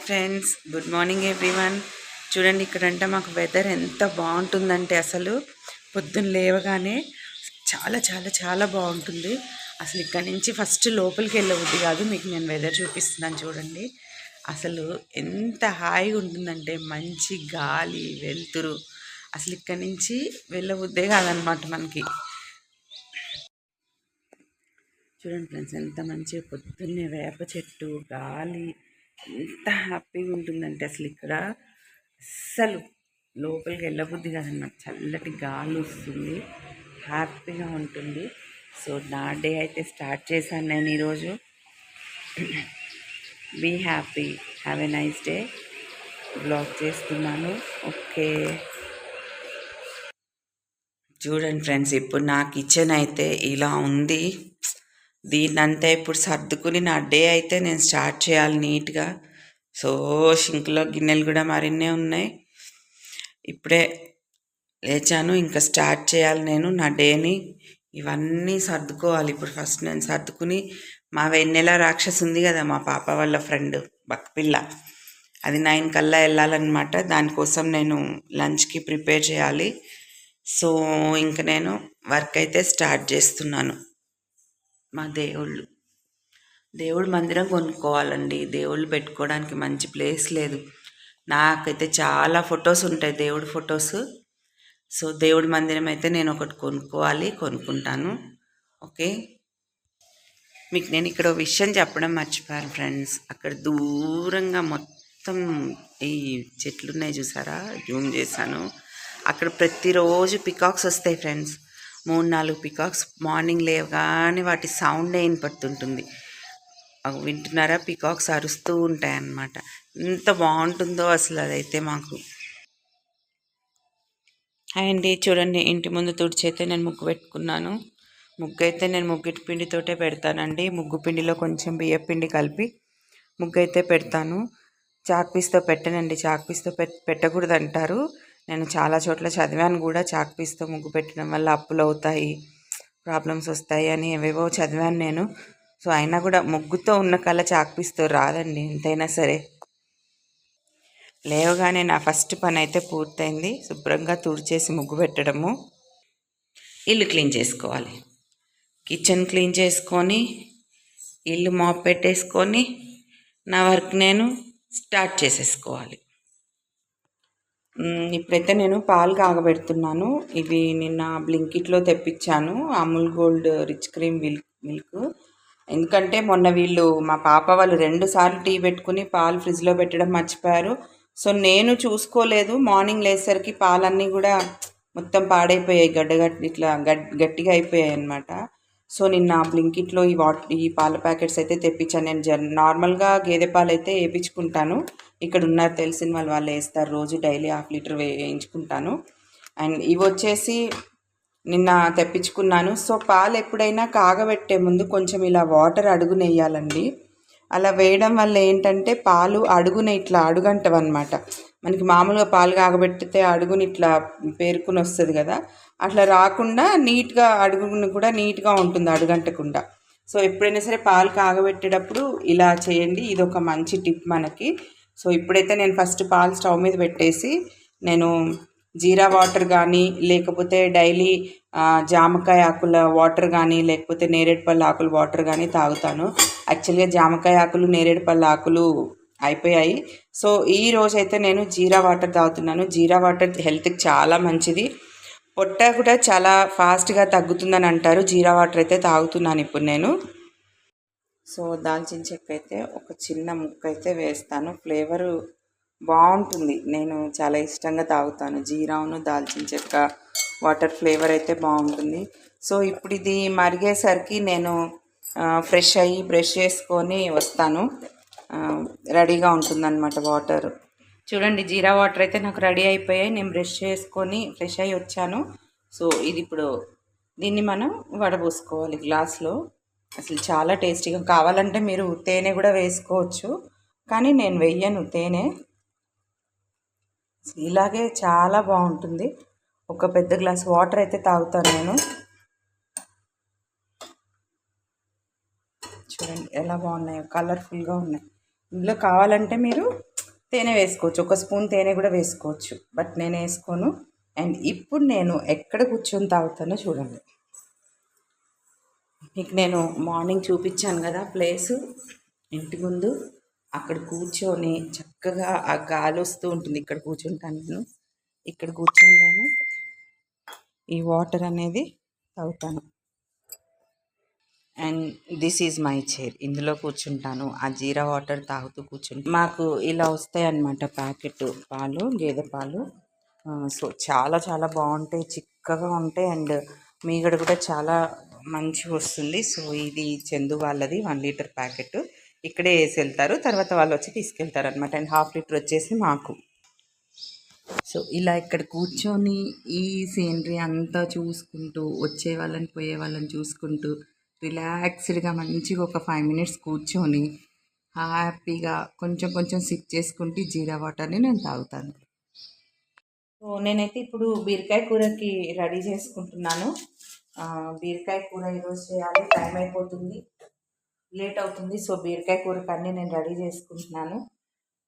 Friends, good morning everyone. చూడండి ఇక్కడంటే మాకు వెదర్ ఎంత బాగుంటుందంటే అసలు పొద్దున్న లేవగానే చాలా చాలా చాలా బాగుంటుంది. అసలు ఇక్కడ నుంచి ఫస్ట్ లోపలికి వెళ్ళవద్దు కాదు, మీకు నేను వెదర్ చూపిస్తున్నాను చూడండి. అసలు ఎంత హాయిగా ఉంటుందంటే మంచి గాలి వెలుతురు. అసలు ఇక్కడ నుంచి వెళ్ళవద్దే కాదనమాట మనకి. చూడండి ఫ్రెండ్స్, ఎంత మంచిగా పొద్దున్నే వేప చెట్టు గాలి ఎంత హ్యాపీగా ఉంటుందంటే అసలు ఇక్కడ అస్సలు లోపలికి వెళ్ళబుద్ధి కాదన్నమాట. చల్లటి గాలి వస్తుంది, హ్యాపీగా ఉంటుంది. సో నా డే అయితే స్టార్ట్ చేశాను నేను ఈరోజు. Be happy, have a nice day. Blog చేస్తున్నాను. ఓకే, చూడండి ఫ్రెండ్స్, ఇప్పుడు నా కిచెన్ అయితే ఇలా ఉంది. దీన్నంతా ఇప్పుడు సర్దుకుని నా డే అయితే నేను స్టార్ట్ చేయాలి నీట్గా. సో షింక్లో గిన్నెలు కూడా మరిన్నే ఉన్నాయి. ఇప్పుడే లేచాను, ఇంకా స్టార్ట్ చేయాలి నేను నా డేని. ఇవన్నీ సర్దుకోవాలి ఇప్పుడు. ఫస్ట్ నేను సర్దుకుని మా వెన్నెల రాక్షసు ఉంది కదా, మా పాప వాళ్ళ ఫ్రెండ్ బక్కపిల్ల, అది 9 కల్లా వెళ్ళాలన్నమాట. దానికోసం నేను లంచ్కి ప్రిపేర్ చేయాలి. సో ఇంక నేను వర్క్ అయితే స్టార్ట్ చేస్తున్నాను. మా దేవుడు మందిరం కొనుక్కోవాలండి. దేవుళ్ళు పెట్టుకోవడానికి మంచి ప్లేస్ లేదు. నాకైతే చాలా ఫొటోస్ ఉంటాయి, దేవుడి ఫొటోస్. సో దేవుడి మందిరం అయితే నేను ఒకటి కొనుక్కుంటాను. ఓకే, మీకు నేను ఇక్కడ విషయం చెప్పడం మర్చిపోయాను ఫ్రెండ్స్. అక్కడ దూరంగా మొత్తం ఈ చెట్లు ఉన్నాయి చూసారా, జూమ్ చేశాను. అక్కడ ప్రతిరోజు పికాక్స్ వస్తాయి ఫ్రెండ్స్. 3-4 పికాక్స్ మార్నింగ్ లేవగానే వాటి సౌండే వినపడుతుంటుంది. అవి వింటున్నారా, పికాక్స్ అరుస్తూ ఉంటాయి అన్నమాట. ఎంత బాగుంటుందో అసలు అదైతే మాకు. అండి చూడండి, ఇంటి ముందు తుడిచైతే నేను ముగ్గు పెట్టుకున్నాను. ముగ్గు అయితే నేను ముగ్గు పిండితోటే పెడతానండి. ముగ్గు పిండిలో కొంచెం బియ్య పిండి కలిపి ముగ్గు అయితే పెడతాను. చాక్పీస్తో పెట్టనండి, చాక్పీస్తో పెట్టకూడదు అంటారు. నేను చాలా చోట్ల చదివాను కూడా, చాక్పీస్తో ముగ్గు పెట్టడం వల్ల అప్పులు అవుతాయి, ప్రాబ్లమ్స్ వస్తాయి అని ఏవేవో చదివాను నేను. సో అయినా కూడా ముగ్గుతో ఉన్న కళ చాక్పీస్తో రాదండి ఎంతైనా సరే. లేవగానే నా ఫస్ట్ పని అయితే పూర్తయింది. శుభ్రంగా తుడిచేసి ముగ్గు పెట్టడము. ఇల్లు క్లీన్ చేసుకోవాలి, కిచెన్ క్లీన్ చేసుకొని ఇల్లు మాప్ పెట్టేసుకొని నా వర్క్ నేను స్టార్ట్ చేసేసుకోవాలి. ఇప్పుడైతే నేను పాలు కాగబెడుతున్నాను. ఇవి నిన్న బ్లింకిట్లో తెప్పించాను, Amul gold rich cream milk. ఎందుకంటే మొన్న వీళ్ళు మా పాప వాళ్ళు 2 సార్లు టీ పెట్టుకుని పాలు ఫ్రిడ్జ్లో పెట్టడం మర్చిపోయారు. సో నేను చూసుకోలేదు. మార్నింగ్ లేసరికి పాలన్నీ కూడా మొత్తం పాడైపోయాయి, ఇట్లా గట్టిగా అయిపోయాయి అన్నమాట. సో నిన్న బ్లింకిట్లో ఈ పాల ప్యాకెట్స్ అయితే తెప్పించాను. నేను నార్మల్గా గేదె పాలు అయితే వేయించుకుంటాను. ఇక్కడ ఉన్నారు తెలిసిన వాళ్ళు వేస్తారు, రోజు డైలీ 1/2 లీటర్ వేయించుకుంటాను. అండ్ ఇవి వచ్చేసి నిన్న తెప్పించుకున్నాను. సో పాలు ఎప్పుడైనా కాగబెట్టే ముందు కొంచెం ఇలా వాటర్ అడుగున వేయాలండి. అలా వేయడం వల్ల ఏంటంటే పాలు అడుగున ఇట్లా అడుగంటవన్నమాట. మనకి మామూలుగా పాలు కాగబెట్టితే అడుగుని ఇట్లా పేరుకుని వస్తుంది కదా, అట్లా రాకుండా నీట్గా అడుగుని కూడా నీట్గా ఉంటుంది అడుగంటకుండా. సో ఎప్పుడైనా సరే పాలు కాగబెట్టేటప్పుడు ఇలా చేయండి, ఇది ఒక మంచి టిప్ మనకి. సో ఇప్పుడైతే నేను ఫస్ట్ పాలు స్టవ్ మీద పెట్టేసి నేను జీరా వాటర్ కానీ, లేకపోతే డైలీ జామకాయ ఆకుల వాటర్ కానీ, లేకపోతే నేరేడుపళ్ళ ఆకుల వాటర్ కానీ తాగుతాను. యాక్చువల్గా జామకాయ ఆకులు నేరేడుపళ్ళ ఆకులు అయిపోయాయి. సో ఈ రోజైతే నేను జీరా వాటర్ తాగుతున్నాను. జీరా వాటర్ హెల్త్కి చాలా మంచిది, పొట్ట కూడా చాలా ఫాస్ట్గా తగ్గుతుందని అంటారు. జీరా వాటర్ అయితే తాగుతున్నాను ఇప్పుడు నేను. సో దాల్చిన చెక్క అయితే ఒక చిన్న ముక్క అయితే వేస్తాను, ఫ్లేవరు బాగుంటుంది. నేను చాలా ఇష్టంగా తాగుతాను జీరాను దాల్చిన చెక్క వాటర్, ఫ్లేవర్ అయితే బాగుంటుంది. సో ఇప్పుడు ఇది మరిగేసరికి నేను ఫ్రెష్ అయ్యి బ్రష్ చేసుకొని వస్తాను. రెడీగా ఉంటుందన్నమాట వాటర్. చూడండి జీరా వాటర్ అయితే నాకు రెడీ అయిపోయాయి. నేను బ్రష్ చేసుకొని ఫ్రెష్ అయ్యి వచ్చాను. సో ఇది ఇప్పుడు దీన్ని మనం వడబోసుకోవాలి గ్లాస్లో. అసలు చాలా టేస్టీగా, కావాలంటే మీరు తేనె కూడా వేసుకోవచ్చు, కానీ నేను వెయ్యను తేనె. ఇలాగే చాలా బాగుంటుంది. ఒక పెద్ద గ్లాస్ వాటర్ అయితే తాగుతాను నేను. చూడండి ఎలా బాగున్నాయో, కలర్ఫుల్గా ఉన్నాయి. ఇందులో కావాలంటే మీరు తేనె వేసుకోవచ్చు, ఒక స్పూన్ తేనె కూడా వేసుకోవచ్చు, బట్ నేను వేసుకోను. అండ్ ఇప్పుడు నేను ఎక్కడ కూర్చొని తాగుతానో చూడండి. మీకు నేను మార్నింగ్ చూపించాను కదా ప్లేసు, ఇంటి ముందు అక్కడ కూర్చొని చక్కగా ఆ గాలి వస్తూ ఉంటుంది. ఇక్కడ కూర్చుంటాను నేను, ఇక్కడ కూర్చొని నేను ఈ వాటర్ అనేది తాగుతాను. And this is my chair, ఇందులో కూర్చుంటాను, ఆ జీరా వాటర్ తాగుతూ కూర్చుంటాను. మాకు ఇలా వస్తాయి అన్నమాట ప్యాకెట్ పాలు, గేదె పాలు. సో చాలా చాలా బాగుంటాయి, చిక్కగా ఉంటాయి, అండ్ మీగడ కూడా చాలా మంచిగా వస్తుంది. సో ఇది చందు వాళ్ళది 1 లీటర్ ప్యాకెట్, ఇక్కడే వేసి వెళ్తారు, తర్వాత వాళ్ళు వచ్చి తీసుకెళ్తారు అనమాట. అండ్ 1/2 లీటర్ వచ్చేసి మాకు. సో ఇలా ఇక్కడ కూర్చొని ఈ సీనరీ అంతా చూసుకుంటూ, వచ్చే వాళ్ళని పోయే వాళ్ళని చూసుకుంటూ రిలాక్స్డ్గా మంచిగా ఒక 5 మినిట్స్ కూర్చొని హ్యాపీగా కొంచెం కొంచెం సిప్ చేసుకుంటూ జీరా వాటర్ని నేను తాగుతాను. సో నేనైతే ఇప్పుడు బీరకాయ కూరకి రెడీ చేసుకుంటున్నాను. బీరకాయ కూర ఈరోజు చేయాలి, టైం అయిపోతుంది, లేట్ అవుతుంది. సో బీరకాయ కూరకి అన్నీ నేను రెడీ చేసుకుంటున్నాను.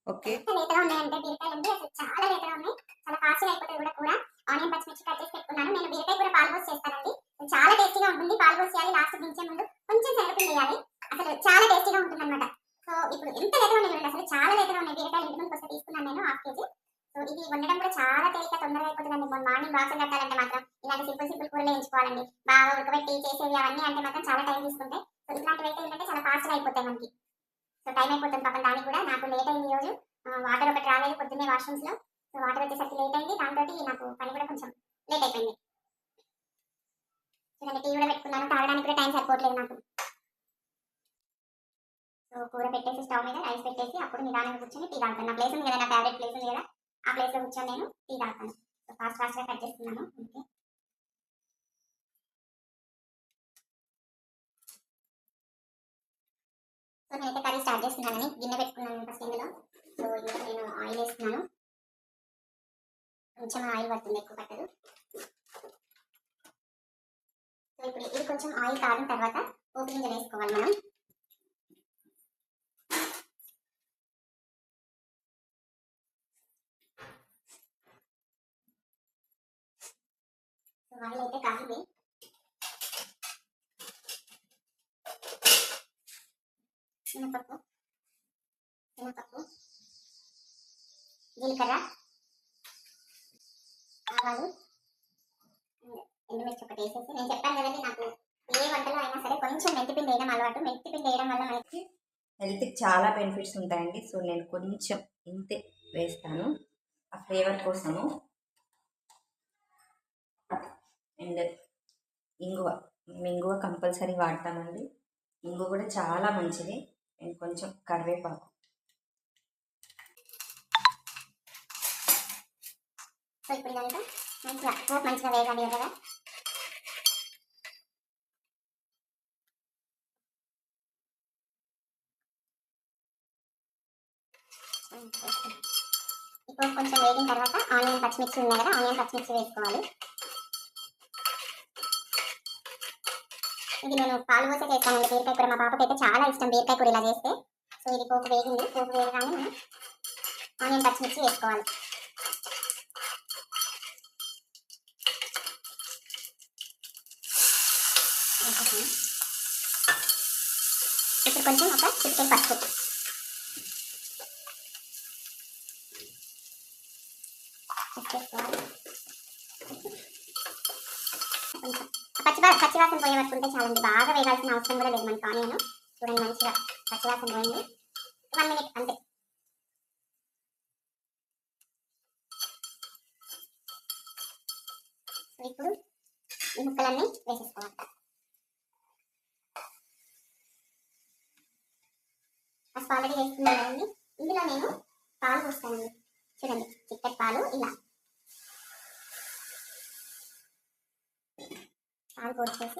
ఓకే, లేతగా ఉన్నాయంటే బీరకాయలు అసలు చాలా లేతగా ఉన్నాయి, చాలా ఫాస్ట్గా అయిపోతుంది కూడా కూర. ఆనియన్ పచ్చిమిర్చి కట్ చేసి పెట్టుకున్నాను. నేను బీరకాయ కూర పాల్గొసి చేస్తానండి, చాలా టేస్టీగా ఉంటుంది. పాల్గొసి చేయాలి, లాస్ట్ దించే ముందు కొంచెం శనగపిండి వేయాలి, అసలు చాలా టేస్టీగా ఉంటుంది అనమాట. సో ఇప్పుడు ఎంత లేతగా ఉన్నాయి, అసలు చాలా లేతగా ఉన్నాయి బీరకాయలు. ఇంటి ముందుకు వస్తే తీసుకున్నాను నేను 1/2 కేజీ. సో ఇది వండడం కూడా చాలా తేలిక, తొందరగా అయిపోతుందండి. మార్నింగ్ బాక్స్ కట్టాలంటే మాత్రం ఇలాంటి సింపుల్ సింపుల్ కూరలు వేయించుకోవాలండి. బాగా ఉడకబెట్టి చేసేవి అవన్నీ అంటే మాత్రం చాలా టైం తీసుకుంటాయి. సో ఇట్లాంటివి అయితే ఏంటంటే చాలా ఫాస్ట్గా అయిపోతాయి మనకి. సో టైం అయిపోతుంది పాపం దానికి కూడా. నాకు లేట్ అయింది ఈరోజు, వాటర్ ఒకటి రాలేదు పొద్దున్నే వాష్రూమ్స్లో. సో వాటర్ వచ్చేసరికి లేట్ అయింది, దాంతో నాకు పని కూడా కొంచెం లేట్ అయిపోయింది. చూడండి, టీ కూడా పెట్టుకున్నాను, తాగడానికి కూడా టైం సరిపోవట్లేదు నాకు. సో కూర పెట్టేసి స్టవ్ మీద రైస్ పెట్టేసి అప్పుడు నిదానంగా కూర్చొని టీ తాగుతాను. నా ప్లేస్ ఉంది కదా, నా ఫేవరెట్ ప్లేస్ ఉంది కదా, ఆ ప్లేస్లో కూర్చొని నేను టీ తాగుతాను. సో ఫాస్ట్గా కట్ చేస్తున్నాను. ఓకే, సో నేనైతే కర్రీ స్టార్ట్ చేస్తున్నానని గిన్నె పెట్టుకున్నాను ఫస్ట్ ఇందులో. సో ఇందులో నేను ఆయిల్ వేస్తున్నాను, కొంచెం ఆయిల్ పడుతుంది, ఎక్కువ పట్టదు. సో ఇప్పుడు ఇది కొంచెం ఆయిల్ కాగిన తర్వాత పోపు గింజలు వేసుకోవాలి మనం. సో ఆయిల్ అయితే కాగింది. శనగపప్పు, జీలకర్ర, ఆవాలు, ఎండుమిర్చి ఒకటి వేసేసి, నేను చెప్పాను కదండి నాకు ఏ వంటలో అయినా సరే కొంచెం మెంతిపిండి వేయడం అలవాటు. మెంతిపిండి వేయడం వల్ల మనకి హెల్త్కి చాలా బెనిఫిట్స్ ఉంటాయండి. సో నేను కొంచెం ఇంతే వేస్తాను ఆ ఫ్లేవర్ కోసము. అండ్ ఇంగువ, మేము ఇంగువ కంపల్సరీ వాడతామండి, ఇంగువ కూడా చాలా మంచిది. అండ్ కొంచెం కరివేపాకు. సో ఇప్పుడు ఇదంతా మంచిగా పోపు మంచిగా వేగాలి కదా. ఇప్పుడు కొంచెం వేగిన తర్వాత ఆనియన్ పచ్చిమిర్చి ఉన్నాయి కదా, ఆనియన్ పచ్చిమిర్చి వేసుకోవాలి. ఇది నేను పాలు పోసే చేస్తానండి బీరకాయ కూర, మా పాపకి అయితే చాలా ఇష్టం బీరకాయ కూర ఇలా చేస్తే. సో ఇది పోపు వేగింది, పోపు వేయగానే మనం ఆనియన్ పచ్చిమిర్చి వేసుకోవాలి. ఇప్పుడు కొంచెం ఒక చిటికెడు పసుపు, పచ్చివాసన పోయే వరకు ఉంటే చాలండి, బాగా వేగాల్సిన అవసరం కూడా లేదు మనకి ఆనియన్. చూడండి మంచిగా పచ్చివాసన పోయింది, 1 మినిట్ అంతే. ఇప్పుడు ఈ ముక్కలన్నీ వేసేసుకోవాలి. ఫస్ట్ ఆల్రెడీ వేసుకున్నాను కదండి, ఇందులో నేను పాలు పోస్తానండి. చూడండి చిక్కటి పాలు, ఇలా పాలు పోసేసి